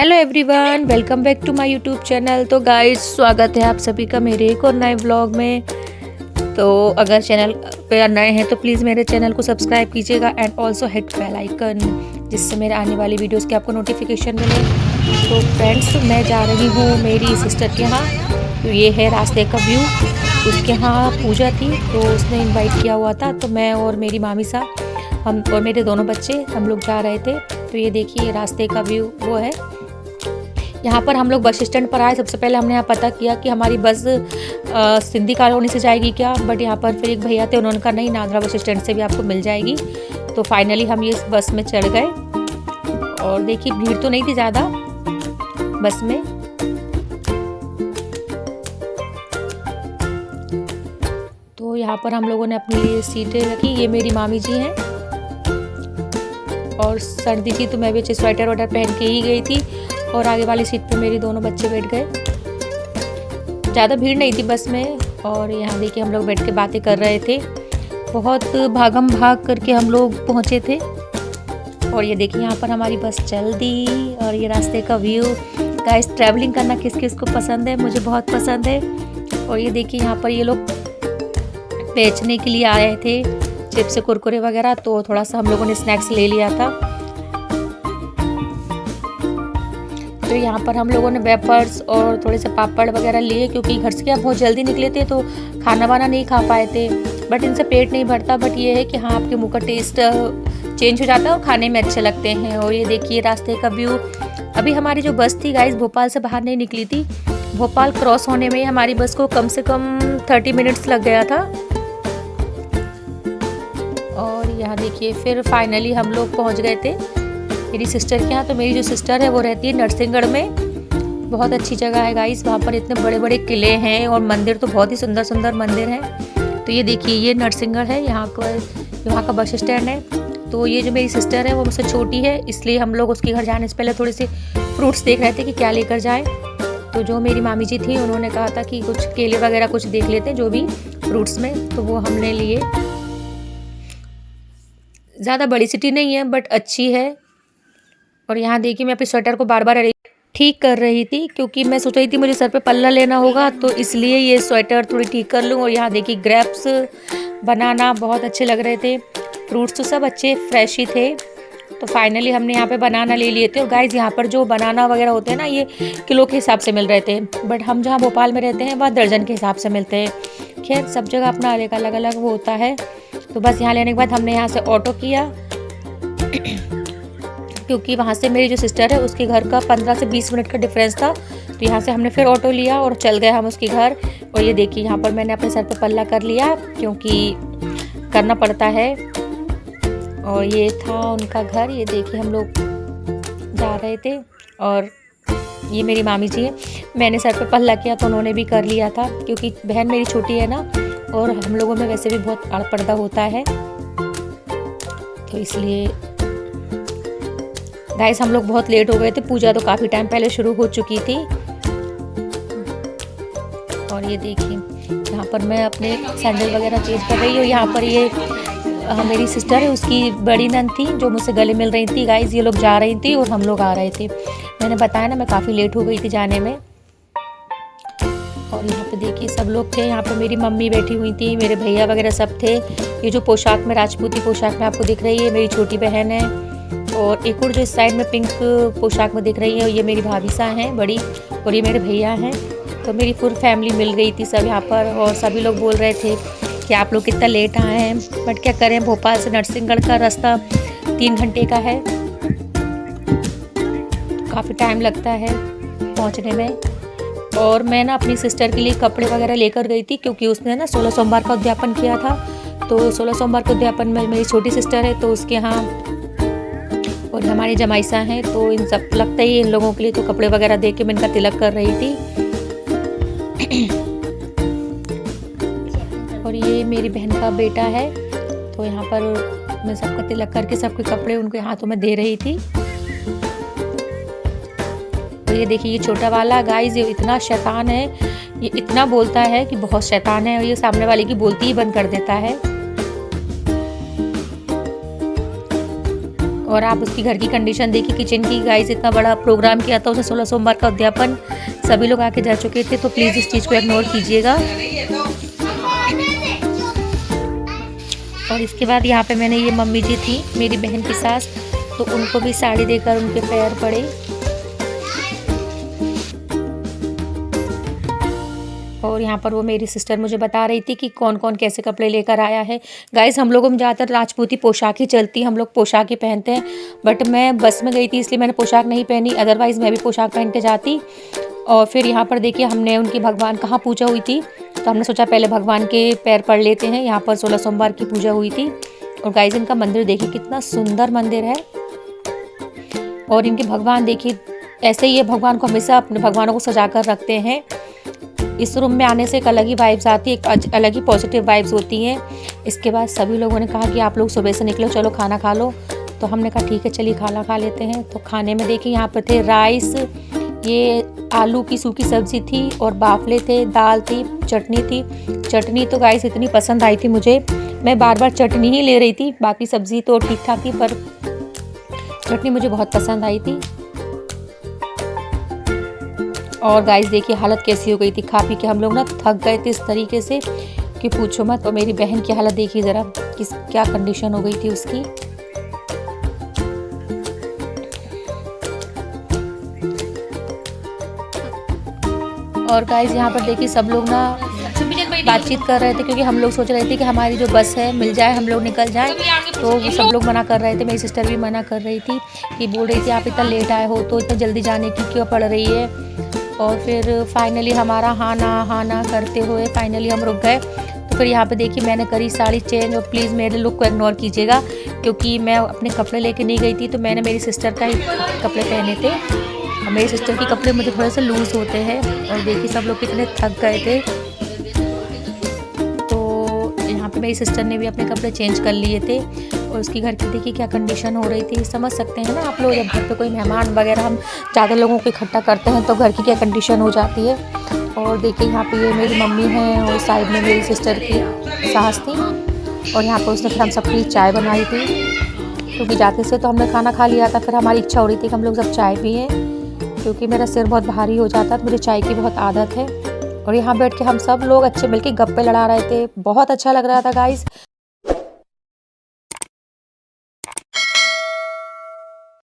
Hello everyone, welcome back to my YouTube channel. तो guys, स्वागत है आप सभी का मेरे एक और नए व्लॉग में। तो अगर चैनल पे नए हैं तो प्लीज़ मेरे चैनल को सब्सक्राइब कीजिएगा and also hit bell icon, जिससे मेरे आने वाली वीडियोस की आपको नोटिफिकेशन मिले। तो फ्रेंड्स, मैं जा रही हूँ मेरी सिस्टर के यहाँ। तो ये है रास्ते का व्यू। उसके यहाँ पूजा थी तो उसने इन्वाइट किया हुआ था, तो मैं और मेरी मामी साहब, हम और मेरे दोनों बच्चे, हम लोग जा रहे थे। तो ये देखिए रास्ते का व्यू वो है। यहाँ पर हम लोग बस स्टैंड पर आए। सबसे पहले हमने यहाँ पता किया कि हमारी बस सिंधी कॉलोनी से जाएगी क्या, बट यहाँ पर फिर एक भैया थे, उन्होंने कहा नहीं, नादरा बस स्टैंड से भी आपको मिल जाएगी। तो फाइनली हम ये बस में चढ़ गए। और देखिए भीड़ तो नहीं थी ज़्यादा बस में। तो यहाँ पर हम लोगों ने अपनी लिए सीटें रखी। ये मेरी मामी जी हैं और सर्दी थी तो मैं भी अच्छे स्वेटर वटर पहन के ही गई थी। और आगे वाली सीट पे मेरे दोनों बच्चे बैठ गए। ज़्यादा भीड़ नहीं थी बस में। और यहाँ देखिए हम लोग बैठ के बातें कर रहे थे। बहुत भागम भाग करके हम लोग पहुँचे थे। और ये देखिए यहाँ पर हमारी बस चल दी। और ये रास्ते का व्यू। गाइस, ट्रैवलिंग करना किस किस को पसंद है? मुझे बहुत पसंद है। और ये देखिए यहाँ पर ये लोग बेचने के लिए आए थे, चिप्स कुरकुरे वगैरह। तो थोड़ा सा हम लोगों ने स्नैक्स ले लिया था। तो यहाँ पर हम लोगों ने वेफर्स और थोड़े से पापड़ वगैरह लिए, क्योंकि घर से क्या बहुत जल्दी निकले थे तो खाना वाना नहीं खा पाए थे। बट इनसे पेट नहीं भरता, बट ये है कि हाँ, आपके मुंह का टेस्ट चेंज हो जाता है और खाने में अच्छे लगते हैं। और ये देखिए रास्ते का व्यू। अभी हमारी जो बस थी गाइस, भोपाल से बाहर नहीं निकली थी। भोपाल क्रॉस होने में हमारी बस को कम से कम 30 मिनट्स लग गया था। और यहाँ देखिए फिर फाइनली हम लोग पहुँच गए थे मेरी सिस्टर के यहाँ। तो मेरी जो सिस्टर है वो रहती है नरसिंहगढ़ में। बहुत अच्छी जगह है गाइस। वहाँ पर इतने बड़े बड़े किले हैं और मंदिर तो बहुत ही सुंदर सुंदर मंदिर हैं। तो ये देखिए ये नरसिंहगढ़ है, यहाँ का बस स्टैंड है। तो ये जो मेरी सिस्टर है वो मुझसे छोटी है, इसलिए हम लोग उसके घर जाने से पहले थोड़े से फ्रूट्स देख रहे थे कि क्या लेकर जाएँ। तो जो मेरी मामी जी थी उन्होंने कहा था कि कुछ केले वगैरह कुछ देख लेते हैं जो भी फ्रूट्स में, तो वो हमने लिए। ज़्यादा बड़ी सिटी नहीं है बट अच्छी है। और यहाँ देखिए मैं अपने स्वेटर को बार बार ठीक कर रही थी, क्योंकि मैं सोच रही थी मुझे सर पे पल्ला लेना होगा, तो इसलिए ये स्वेटर थोड़ी ठीक कर लूँ। और यहाँ देखिए ग्रेप्स, बनाना बहुत अच्छे लग रहे थे। फ्रूट्स तो सब अच्छे फ्रेश ही थे। तो फाइनली हमने यहाँ पे बनाना ले लिए थे। और गाइस, यहाँ पर जो बनाना वगैरह होते हैं ना, ये किलो के हिसाब से मिल रहे थे, बट हम जहाँ भोपाल में रहते हैं वहाँ दर्जन के हिसाब से मिलते हैं। खैर, सब जगह अपना अलग अलग वो होता है। तो बस यहाँ लेने के बाद हमने यहाँ से ऑटो किया, क्योंकि वहाँ से मेरी जो सिस्टर है उसके घर का 15 से 20 मिनट का डिफरेंस था। तो यहाँ से हमने फिर ऑटो लिया और चल गए हम उसके घर। और ये देखिए यहाँ पर मैंने अपने सर पे पल्ला कर लिया, क्योंकि करना पड़ता है। और ये था उनका घर। ये देखिए हम लोग जा रहे थे। और ये मेरी मामी जी है। मैंने सर पे पल्ला किया तो उन्होंने भी कर लिया था, क्योंकि बहन मेरी छोटी है ना, और हम लोगों में वैसे भी बहुत आड़ पर्दा होता है, तो इसलिए गाइस हम लोग बहुत लेट हो गए थे। पूजा तो काफ़ी टाइम पहले शुरू हो चुकी थी। और ये देखिए यहाँ पर मैं अपने सैंडल वगैरह चेंज कर रही हूँ। यहाँ पर ये मेरी सिस्टर है, उसकी बड़ी नंद थी जो मुझसे गले मिल रही थी। गाइस, ये लोग जा रही थी और हम लोग आ रहे थे। मैंने बताया ना, मैं काफ़ी लेट हो गई थी जाने में। और यहाँ पे देखिए सब लोग थे। यहाँ पे मेरी मम्मी बैठी हुई थी, मेरे भैया वगैरह सब थे। ये जो पोशाक में, राजपूती पोशाक में आपको दिख रही है, मेरी छोटी बहन है। और एक और जो इस साइड में पिंक पोशाक में दिख रही है, ये मेरी भाभी सा हैं बड़ी, और ये मेरे भैया हैं। तो मेरी फुल फैमिली मिल गई थी सब यहाँ पर। और सभी लोग बोल रहे थे कि आप लोग कितना लेट आए हैं, बट क्या करें, भोपाल से नरसिंहगढ़ का रास्ता 3 घंटे का है, काफ़ी टाइम लगता है पहुँचने में। और मैं ना अपनी सिस्टर के लिए कपड़े वगैरह लेकर गई थी, क्योंकि उसने ना 16 सोमवार का उद्यापन किया था। तो 16 सोमवार के उद्यापन में मेरी छोटी सिस्टर है तो उसके यहाँ, और हमारी जमाईसा हैं, तो इन सब लगता ही इन लोगों के लिए तो कपड़े वगैरह दे के मैं इनका तिलक कर रही थी। और ये मेरी बहन का बेटा है। तो यहाँ पर मैं सबका तिलक करके सबके कपड़े उनके हाथों में दे रही थी। और ये देखिए ये छोटा वाला गाइस, ये इतना शैतान है, ये इतना बोलता है कि बहुत शैतान है। और ये सामने वाले की बोलती ही बंद कर देता है। और आप उसकी घर की कंडीशन देखिए, किचन की। गाइस इतना बड़ा प्रोग्राम किया था उसने, 16 सोमवार का उद्यापन, सभी लोग आके जा चुके थे, तो प्लीज़ इस चीज़ को इग्नोर कीजिएगा। और इसके बाद यहाँ पे मैंने, ये मम्मी जी थी मेरी बहन की सास, तो उनको भी साड़ी देकर उनके पैर पड़े। और यहाँ पर वो मेरी सिस्टर मुझे बता रही थी कि कौन कौन कैसे कपड़े लेकर आया है। गाइस हम लोगों में ज़्यादातर राजपूती पोशाक ही चलती, हम लोग पोशाक ही पहनते हैं, बट मैं बस में गई थी इसलिए मैंने पोशाक नहीं पहनी, अदरवाइज़ मैं भी पोशाक पहन के जाती। और फिर यहाँ पर देखिए हमने उनकी भगवान कहाँ पूजा हुई थी, तो हमने सोचा पहले भगवान के पैर पड़ लेते हैं। यहाँ पर 16 सोमवार की पूजा हुई थी। और गाइस इनका मंदिर देखिए कितना सुंदर मंदिर है। और इनके भगवान देखिए, ऐसे ही ये भगवान को हमेशा अपने भगवानों को सजा कर रखते हैं। इस रूम में आने से एक अलग ही वाइब्स आती है, एक अलग ही पॉजिटिव वाइब्स होती हैं। इसके बाद सभी लोगों ने कहा कि आप लोग सुबह से निकलो, चलो खाना खा लो। तो हमने कहा ठीक है चलिए खाना खा लेते हैं। तो खाने में देखिए यहाँ पर थे राइस, ये आलू की सूखी सब्ज़ी थी, और बाफले थे, दाल थी, चटनी थी। चटनी तो गाइस इतनी पसंद आई थी मुझे, मैं बार बार चटनी ही ले रही थी, बाकी सब्ज़ी तो ठीक ठाक थी, पर चटनी मुझे बहुत पसंद आई थी। और गाइस देखिए हालत कैसी हो गई थी, खा पी के हम लोग ना थक गए थे इस तरीके से कि पूछो मत। और मेरी बहन की हालत देखिए ज़रा, किस क्या कंडीशन हो गई थी उसकी। और गाइस यहाँ पर देखिए सब लोग ना बातचीत कर रहे थे, क्योंकि हम लोग सोच रहे थे कि हमारी जो बस है मिल जाए, हम लोग निकल जाएं। तो वो सब लोग मना कर रहे थे, मेरी सिस्टर भी मना कर रही थी, कि बोल रही थी आप इतना लेट आए हो तो इतना जल्दी जाने की क्यों पड़ रही है। और फिर फाइनली हमारा हाँ ना करते हुए फाइनली हम रुक गए। तो फिर यहाँ पे देखिए मैंने करी साड़ी चेंज, और प्लीज़ मेरे लुक को इग्नोर कीजिएगा, क्योंकि मैं अपने कपड़े लेके नहीं गई थी, तो मैंने मेरी सिस्टर का ही कपड़े पहने थे। और मेरी सिस्टर के कपड़े मुझे थोड़े से लूज़ होते हैं। और देखिए सब लोग कितने थक गए थे। तो यहाँ पे मेरी सिस्टर ने भी अपने कपड़े चेंज कर लिए थे। और उसकी घर की देखिए क्या कंडीशन हो रही थी, समझ सकते हैं ना आप लोग, जब घर पे कोई मेहमान वगैरह हम ज़्यादा लोगों को इकट्ठा करते हैं तो घर की क्या कंडीशन हो जाती है। और देखिए यहाँ पे ये मेरी मम्मी हैं, और साइड में मेरी सिस्टर की सास थी। और यहाँ पर उसने फिर हम सबके लिए चाय बनाई थी, क्योंकि जाते से तो हमने खाना खा लिया था, फिर हमारी इच्छा हो रही थी कि हम लोग सब चाय पिएँ, क्योंकि मेरा सिर बहुत भारी हो जाता है, मुझे चाय की बहुत आदत है। और यहाँ बैठ के हम सब लोग अच्छे मिलके गप्पे लड़ा रहे थे, बहुत अच्छा लग रहा था गाइस।